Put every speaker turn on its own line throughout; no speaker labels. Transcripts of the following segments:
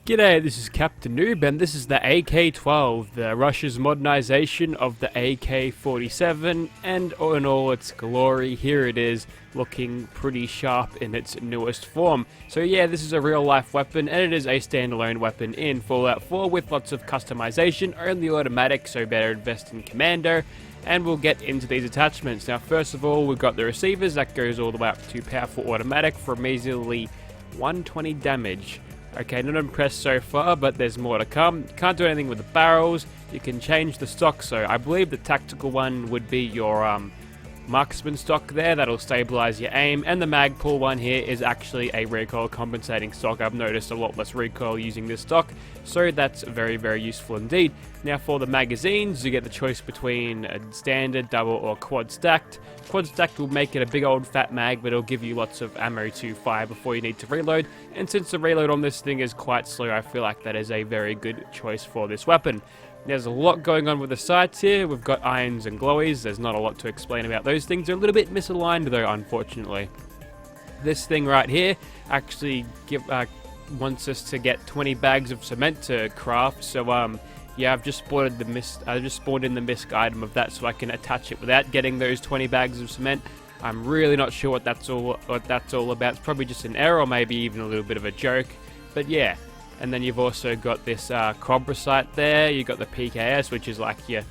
G'day, this is Captainoob, and this is the AK-12, the Russia's modernization of the AK-47, and in all its glory, here it is, looking pretty sharp in its newest form. So yeah, this is a real-life weapon, and it is a standalone weapon in Fallout 4 with lots of customization, only automatic, so better invest in Commando, and we'll get into these attachments. Now, first of all, we've got the receivers, that goes all the way up to powerful automatic for measly 120 damage. Okay, not impressed so far, but there's more to come. Can't do anything with the barrels. You can change the stock, so I believe the tactical one would be your marksman stock there. That'll stabilize your aim, and the Magpul one here is actually a recoil compensating stock. I've noticed a lot less recoil using this stock, so that's very, very useful indeed. Now for the magazines, you get the choice between a standard, double, or quad stacked. Quad stacked will make it a big old fat mag, but it'll give you lots of ammo to fire before you need to reload, and since the reload on this thing is quite slow, I feel like that is a very good choice for this weapon. There's a lot going on with the sights here. We've got irons and glowies. There's not a lot to explain about those things. They're a little bit misaligned though, unfortunately. This thing right here actually wants us to get 20 bags of cement to craft. So yeah, I've just spawned in the misc item of that so I can attach it without getting those 20 bags of cement. I'm really not sure what that's all about. It's probably just an error or maybe even a little bit of a joke. But yeah. And then you've also got this Cobra sight there. You've got the PKS, which is like your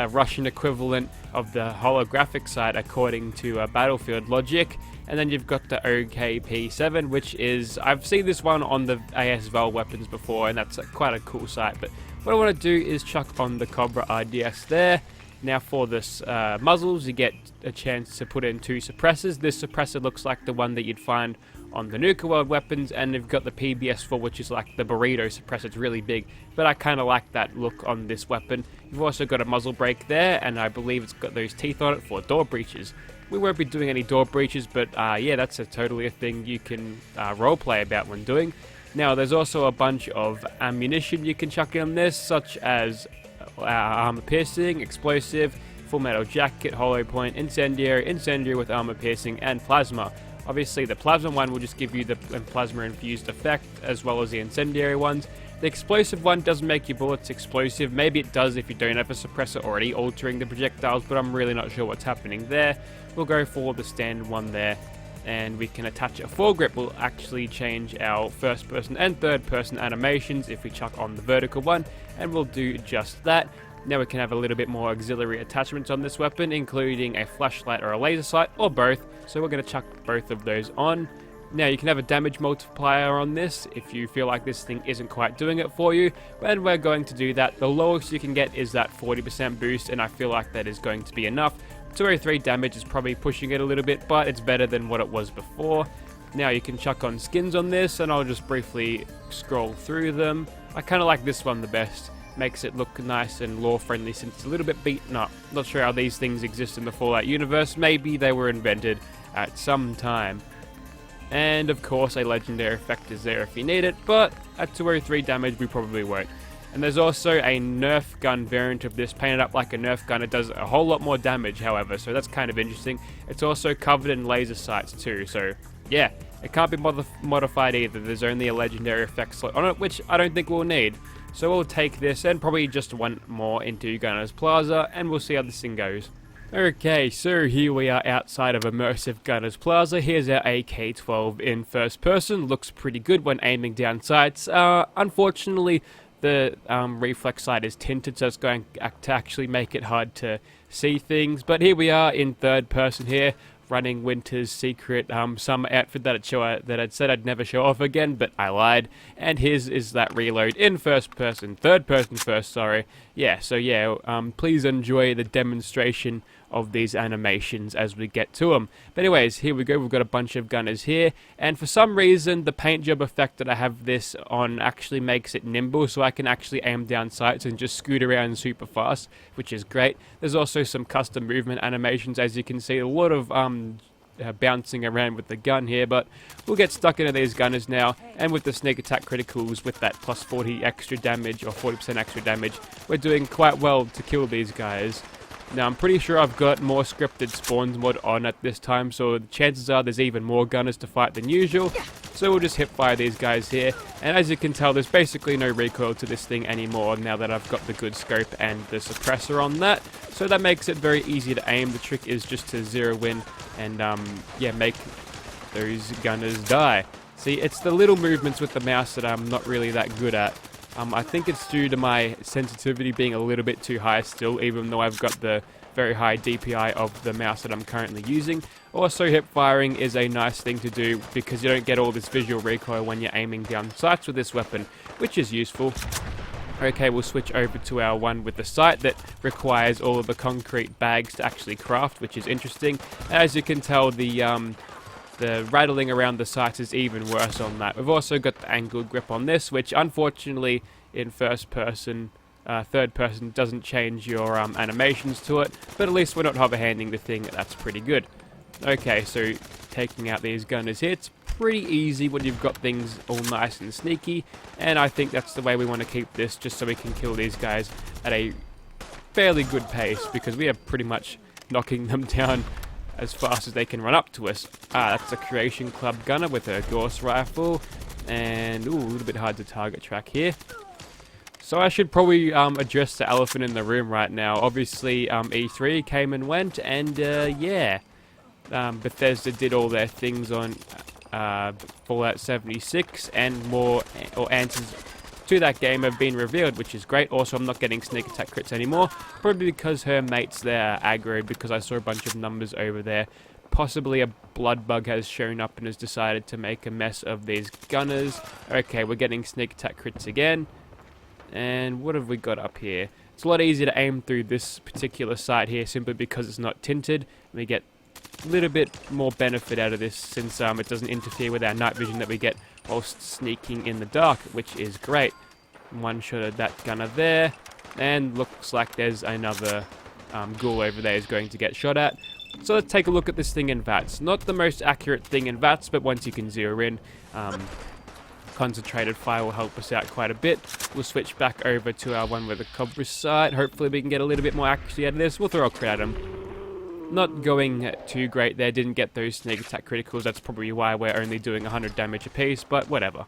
Russian equivalent of the holographic sight according to Battlefield logic. And then you've got the OKP7, which is, I've seen this one on the ASVAL weapons before, and that's quite a cool sight. But what I want to do is chuck on the Cobra IDS there. Now for this muzzles, you get a chance to put in 2 suppressors. This suppressor looks like the one that you'd find on the Nuka World weapons, and you've got the PBS4, which is like the burrito suppressor. It's really big, but I kind of like that look on this weapon. You've also got a muzzle brake there, and I believe it's got those teeth on it for door breaches. We won't be doing any door breaches, but yeah, that's totally a thing you can roleplay about when doing. Now, there's also a bunch of ammunition you can chuck in on this, such as armor piercing, explosive, full metal jacket, hollow point, incendiary with armor piercing, and plasma. Obviously, the plasma one will just give you the plasma infused effect, as well as the incendiary ones. The explosive one doesn't make your bullets explosive. Maybe it does if you don't have a suppressor already altering the projectiles, but I'm really not sure what's happening there. We'll go for the standard one there, and we can attach a foregrip. Will actually change our first person and third person animations if we chuck on the vertical one, and we'll do just that. Now we can have a little bit more auxiliary attachments on this weapon, including a flashlight or a laser sight, or both. So we're going to chuck both of those on. Now you can have a damage multiplier on this if you feel like this thing isn't quite doing it for you, and we're going to do that. The lowest you can get is that 40% boost, and I feel like that is going to be enough. 203 damage is probably pushing it a little bit, but it's better than what it was before. Now you can chuck on skins on this, and I'll just briefly scroll through them. I kind of like this one the best. Makes it look nice and lore friendly since it's a little bit beaten up. Not sure how these things exist in the Fallout universe. Maybe they were invented at some time. And of course a legendary effect is there if you need it, but at 203 damage we probably won't. And there's also a Nerf gun variant of this, painted up like a Nerf gun. It does a whole lot more damage, however, so that's kind of interesting. It's also covered in laser sights too, so yeah, it can't be modified either. There's only a legendary effect slot on it, which I don't think we'll need. So we'll take this and probably just one more into Gunner's Plaza, and we'll see how this thing goes. Okay, so here we are outside of immersive Gunner's Plaza. Here's our AK-12 in first person. Looks pretty good when aiming down sights. Unfortunately, the reflex sight is tinted, so it's going to actually make it hard to see things. But here we are in third person here, running Winter's secret summer outfit that I'd said I'd never show off again, but I lied. And his is that reload in third person first, sorry. Yeah, so yeah, please enjoy the demonstration of these animations as we get to them. But anyways, here we go. We've got a bunch of gunners here, and for some reason the paint job effect that I have this on actually makes it nimble, so I can actually aim down sights and just scoot around super fast, which is great. There's also some custom movement animations, as you can see, a lot of bouncing around with the gun here, but we'll get stuck into these gunners now, and with the sneak attack criticals with that plus 40 extra damage, or 40% extra damage, we're doing quite well to kill these guys. Now, I'm pretty sure I've got more scripted spawns mod on at this time, so the chances are there's even more gunners to fight than usual. So we'll just hip fire these guys here, and as you can tell, there's basically no recoil to this thing anymore now that I've got the good scope and the suppressor on that. So that makes it very easy to aim. The trick is just to zero in and yeah, make those gunners die. See, it's the little movements with the mouse that I'm not really that good at. I think it's due to my sensitivity being a little bit too high still, even though I've got the very high DPI of the mouse that I'm currently using. Also, hip firing is a nice thing to do because you don't get all this visual recoil when you're aiming down sights with this weapon, which is useful. Okay, we'll switch over to our one with the sight that requires all of the concrete bags to actually craft, which is interesting. As you can tell, the rattling around the sight is even worse on that. We've also got the angled grip on this, which unfortunately in third person doesn't change your animations to it, but at least we're not hover-handing the thing. That's pretty good. Okay, so taking out these gunners here, it's pretty easy when you've got things all nice and sneaky, and I think that's the way we want to keep this, just so we can kill these guys at a fairly good pace, because we are pretty much knocking them down as fast as they can run up to us. That's a Creation Club gunner with a Gauss rifle, and ooh, a little bit hard to target track here. So I should probably address the elephant in the room right now. Obviously, E3 came and went, and yeah, Bethesda did all their things on Fallout 76, and more answers to that game have been revealed, which is great. Also, I'm not getting sneak attack crits anymore, probably because her mates there are aggro, because I saw a bunch of numbers over there. Possibly a blood bug has shown up and has decided to make a mess of these gunners. Okay, we're getting sneak attack crits again. And what have we got up here? It's a lot easier to aim through this particular sight here simply because it's not tinted. We get a little bit more benefit out of this since it doesn't interfere with our night vision that we get whilst sneaking in the dark, which is great. One shot of that gunner there, and looks like there's another ghoul over there is going to get shot at. So let's take a look at this thing in VATS. Not the most accurate thing in VATS, but once you can zero in, concentrated fire will help us out quite a bit. We'll switch back over to our one with the Cobra sight. Hopefully we can get a little bit more accuracy out of this. We'll throw a crit at him. Not going too great there, didn't get those sneak attack criticals. That's probably why we're only doing 100 damage apiece, but whatever.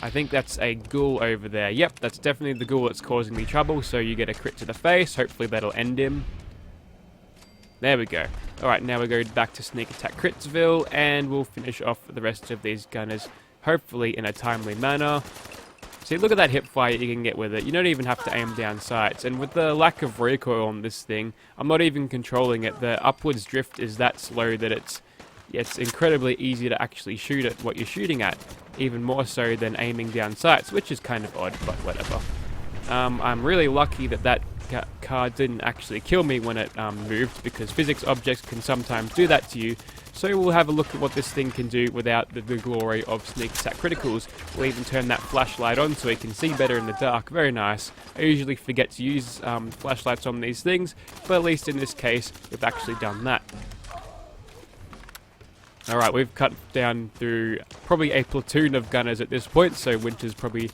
I think that's a ghoul over there. Yep, that's definitely the ghoul that's causing me trouble, so you get a crit to the face. Hopefully that'll end him. There we go. Alright, now we go back to sneak attack critsville, and we'll finish off the rest of these gunners, hopefully in a timely manner. See, look at that hip fire you can get with it. You don't even have to aim down sights. And with the lack of recoil on this thing, I'm not even controlling it. The upwards drift is that slow that it's incredibly easy to actually shoot at what you're shooting at. Even more so than aiming down sights, which is kind of odd, but whatever. I'm really lucky that that car didn't actually kill me when it moved, because physics objects can sometimes do that to you. So we'll have a look at what this thing can do without the glory of sneak attack criticals. We'll even turn that flashlight on so we can see better in the dark. Very nice. I usually forget to use flashlights on these things, but at least in this case, we've actually done that. Alright, we've cut down through probably a platoon of gunners at this point, so Winter's probably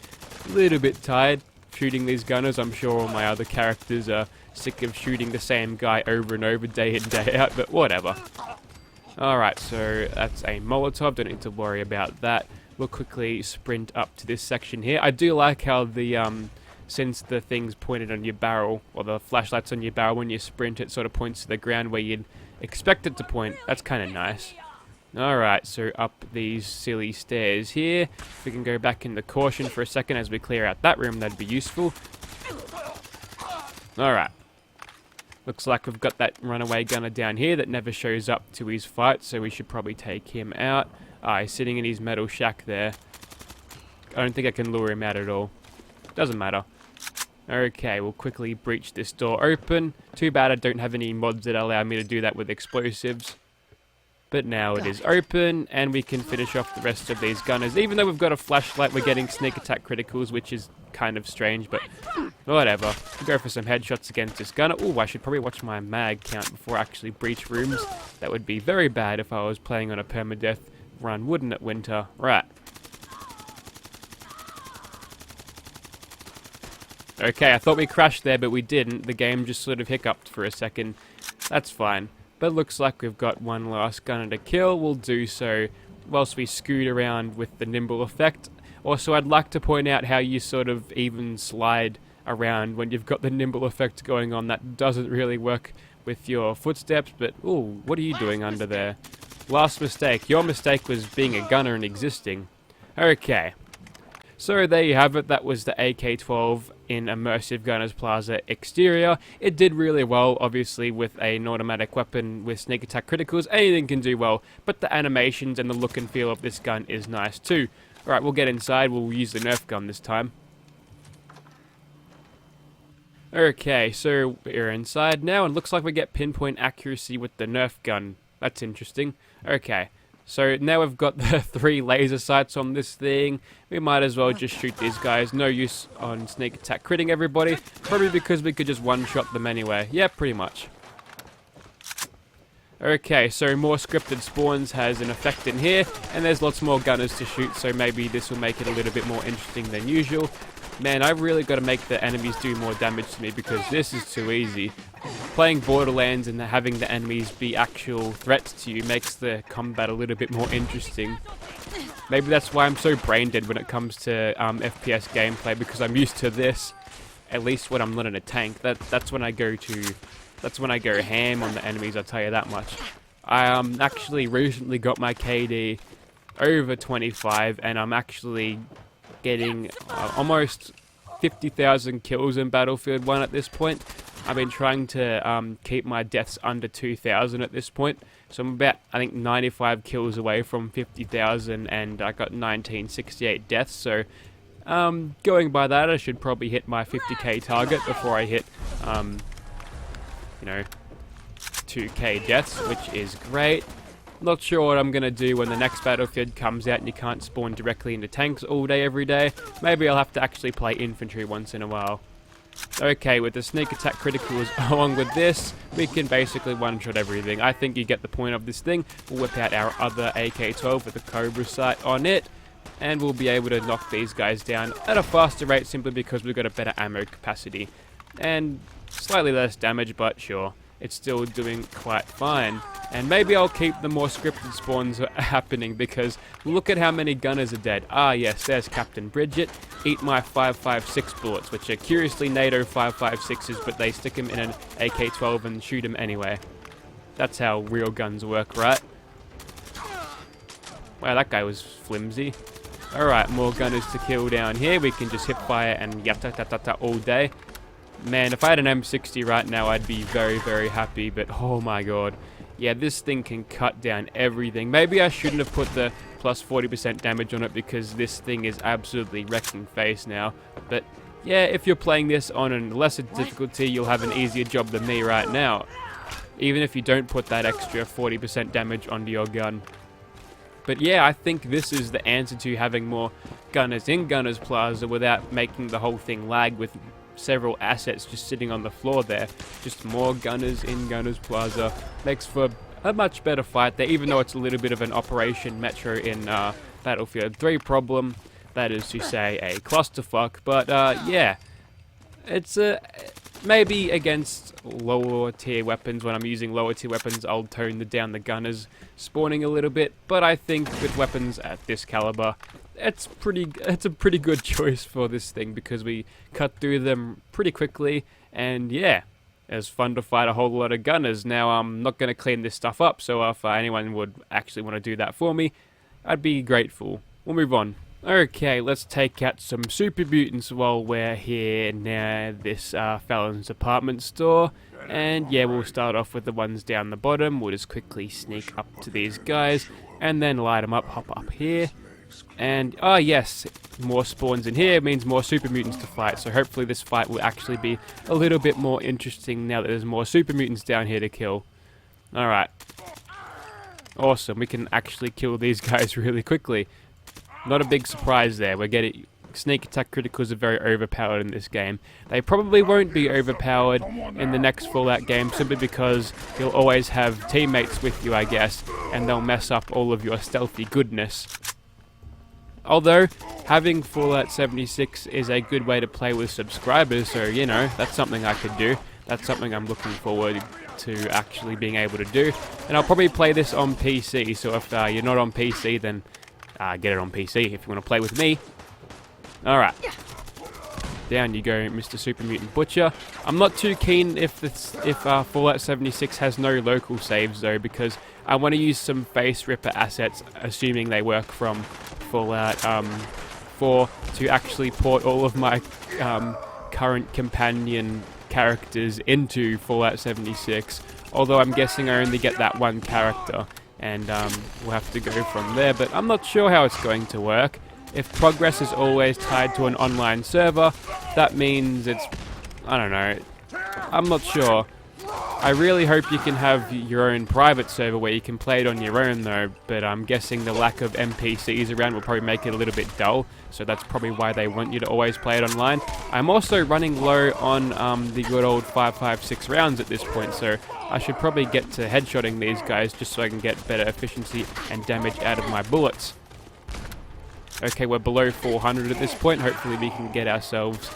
a little bit tired shooting these gunners. I'm sure all my other characters are sick of shooting the same guy over and over, day in, day out, but whatever. Alright, so that's a Molotov, don't need to worry about that. We'll quickly sprint up to this section here. I do like how the, since the thing's pointed on your barrel, or the flashlight's on your barrel, when you sprint it sort of points to the ground where you'd expect it to point. That's kind of nice. Alright, so up these silly stairs here. If we can go back into caution for a second as we clear out that room, that'd be useful. Alright. Looks like we've got that runaway gunner down here that never shows up to his fight, so we should probably take him out. He's sitting in his metal shack there. I don't think I can lure him out at all. Doesn't matter. Okay, we'll quickly breach this door open. Too bad I don't have any mods that allow me to do that with explosives. But now it is open, and we can finish off the rest of these gunners. Even though we've got a flashlight, we're getting sneak attack criticals, which is kind of strange, but whatever. We'll go for some headshots against this gunner. Ooh, I should probably watch my mag count before I actually breach rooms. That would be very bad if I was playing on a permadeath run, wouldn't it, Winter? Right. Okay, I thought we crashed there, but we didn't. The game just sort of hiccuped for a second. That's fine. But looks like we've got one last gunner to kill. We'll do so whilst we scoot around with the nimble effect. Also, I'd like to point out how you sort of even slide around when you've got the nimble effect going on. That doesn't really work with your footsteps, but ooh, what are you doing under there? Last mistake. Your mistake was being a gunner and existing. Okay. So there you have it. That was the AK-12 in Immersive Gunners Plaza exterior. It did really well, obviously, with an automatic weapon with sneak attack criticals. Anything can do well, but the animations and the look and feel of this gun is nice too. Alright, we'll get inside. We'll use the Nerf gun this time. Okay, so we're inside now, and looks like we get pinpoint accuracy with the Nerf gun. That's interesting. Okay. So now we've got the 3 laser sights on this thing. We might as well just shoot these guys. No use on sneak attack critting everybody. Probably because we could just one-shot them anyway. Yeah, pretty much. Okay, so more scripted spawns has an effect in here. And there's lots more gunners to shoot, so maybe this will make it a little bit more interesting than usual. Man, I've really got to make the enemies do more damage to me because this is too easy. Playing Borderlands and having the enemies be actual threats to you makes the combat a little bit more interesting. Maybe that's why I'm so brain dead when it comes to FPS gameplay, because I'm used to this. At least when I'm not in a tank. That's when I go ham on the enemies, I'll tell you that much. I actually recently got my KD over 25, and I'm actually getting almost 50,000 kills in Battlefield 1 at this point. I've been trying to keep my deaths under 2,000 at this point. So I'm about, I think, 95 kills away from 50,000, and I got 1968 deaths. So going by that, I should probably hit my 50k target before I hit, 2k deaths, which is great. Not sure what I'm going to do when the next Battlefield comes out and you can't spawn directly into tanks all day every day. Maybe I'll have to actually play infantry once in a while. Okay, with the sneak attack criticals along with this, we can basically one-shot everything. I think you get the point of this thing. We'll whip out our other AK-12 with a Cobra sight on it, and we'll be able to knock these guys down at a faster rate simply because we've got a better ammo capacity. And slightly less damage, but sure, it's still doing quite fine. And maybe I'll keep the more scripted spawns happening, because look at how many gunners are dead. Ah yes, there's Captain Bridget. Eat my 5.56 bullets, which are curiously NATO 5.56s, but they stick them in an AK-12 and shoot them anyway. That's how real guns work, right? Wow, that guy was flimsy. Alright, more gunners to kill down here. We can just hip fire and yatta-ta-ta-ta all day. Man, if I had an M60 right now, I'd be very, very happy, but oh my god. Yeah, this thing can cut down everything. Maybe I shouldn't have put the plus 40% damage on it, because this thing is absolutely wrecking face now. But yeah, if you're playing this on a lesser difficulty, you'll have an easier job than me right now. Even if you don't put that extra 40% damage onto your gun. But yeah, I think this is the answer to having more gunners in Gunners Plaza without making the whole thing lag with several assets just sitting on the floor there. Just more gunners in Gunners Plaza makes for a much better fight there, even though it's a little bit of an Operation Metro in Battlefield 3 problem. That is to say, a clusterfuck. But yeah, it's maybe against lower tier weapons. When I'm using lower tier weapons, I'll tone down the gunners spawning a little bit. But I think with weapons at this caliber, it's a pretty good choice for this thing, because we cut through them pretty quickly, and yeah, it's fun to fight a whole lot of gunners. Now, I'm not going to clean this stuff up, so if anyone would actually want to do that for me, I'd be grateful. We'll move on. Okay, let's take out some super mutants while we're here near this felon's apartment store. And yeah, we'll start off with the ones down the bottom. We'll just quickly sneak up to these guys and then light them up, hop up here. And, oh yes, more spawns in here means more super mutants to fight, so hopefully this fight will actually be a little bit more interesting now that there's more super mutants down here to kill. Alright. Awesome, we can actually kill these guys really quickly. Not a big surprise there. We're getting sneak attack criticals are very overpowered in this game. They probably won't be overpowered in the next Fallout game, simply because you'll always have teammates with you, I guess, and they'll mess up all of your stealthy goodness. Although, having Fallout 76 is a good way to play with subscribers, so, you know, that's something I could do. That's something I'm looking forward to actually being able to do. And I'll probably play this on PC, so if you're not on PC, then get it on PC if you want to play with me. Alright. Down you go, Mr. Super Mutant Butcher. I'm not too keen if Fallout 76 has no local saves though, because I want to use some face ripper assets, assuming they work from Fallout 4, to actually port all of my current companion characters into Fallout 76. Although I'm guessing I only get that one character, and we'll have to go from there. But I'm not sure how it's going to work. If progress is always tied to an online server, that means it's, I don't know, I'm not sure. I really hope you can have your own private server where you can play it on your own though, but I'm guessing the lack of NPCs around will probably make it a little bit dull, so that's probably why they want you to always play it online. I'm also running low on the good old 5.56 rounds at this point, so I should probably get to headshotting these guys just so I can get better efficiency and damage out of my bullets. Okay, we're below 400 at this point. Hopefully we can get ourselves...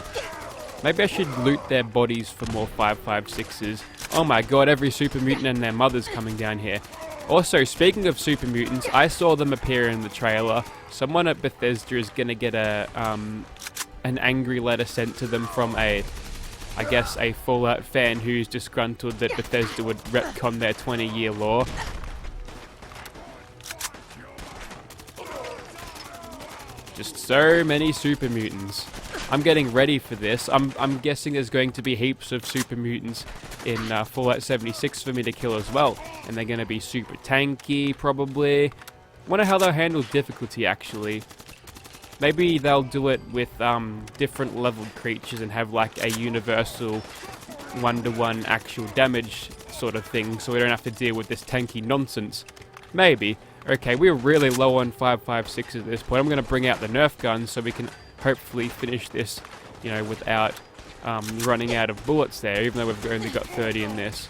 Maybe I should loot their bodies for more 5.56s. Oh my god, every super mutant and their mother's coming down here. Also, speaking of super mutants, I saw them appear in the trailer. Someone at Bethesda is going to get an angry letter sent to them from I guess a Fallout fan who's disgruntled that Bethesda would retcon their 20-year lore. Just so many super mutants. I'm getting ready for this. I'm guessing there's going to be heaps of super mutants in Fallout 76 for me to kill as well. And they're going to be super tanky, probably. Wonder how they'll handle difficulty, actually. Maybe they'll do it with different leveled creatures and have like a universal 1-to-1 actual damage sort of thing, so we don't have to deal with this tanky nonsense. Maybe. Okay, we're really low on 5.56 at this point. I'm going to bring out the Nerf guns so we can hopefully finish this, you know, without running out of bullets there, even though we've only got 30 in this.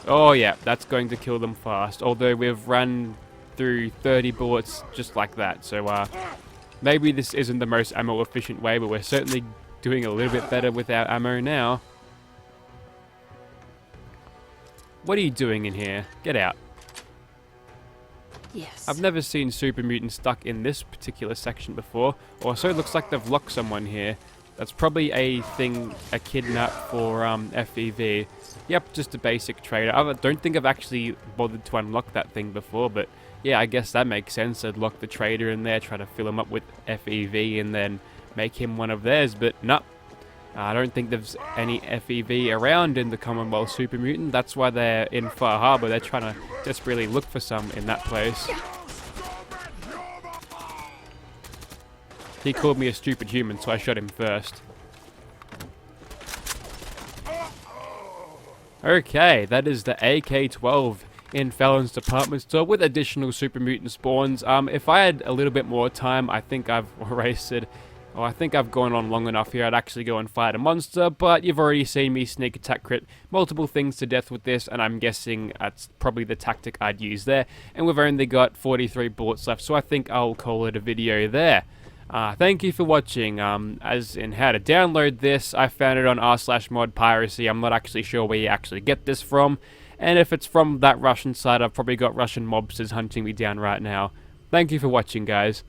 Oh yeah, that's going to kill them fast, although we've run through 30 bullets just like that, so maybe this isn't the most ammo efficient way, but we're certainly doing a little bit better with our ammo now. What are you doing in here? Get out.
Yes.
I've never seen super mutants stuck in this particular section before. Also, it looks like they've locked someone here. That's probably a kidnap for FEV. Yep, just a basic trader. I don't think I've actually bothered to unlock that thing before, but yeah, I guess that makes sense. I'd lock the trader in there, try to fill him up with FEV, and then make him one of theirs, but no. I don't think there's any FEV around in the Commonwealth Super Mutant. That's why they're in Far Harbor. They're trying to desperately look for some in that place. He called me a stupid human, so I shot him first. Okay, that is the AK-12 in Fallon's department store with additional super mutant spawns. If I had a little bit more time, I think I've wasted... Oh, I think I've gone on long enough here. I'd actually go and fight a monster, but you've already seen me sneak attack crit multiple things to death with this, and I'm guessing that's probably the tactic I'd use there. And we've only got 43 bullets left, so I think I'll call it a video there. Thank you for watching. As in how to download this, I found it on r/mod piracy. I'm not actually sure where you actually get this from, and if it's from that Russian site, I've probably got Russian mobsters hunting me down right now. Thank you for watching, guys.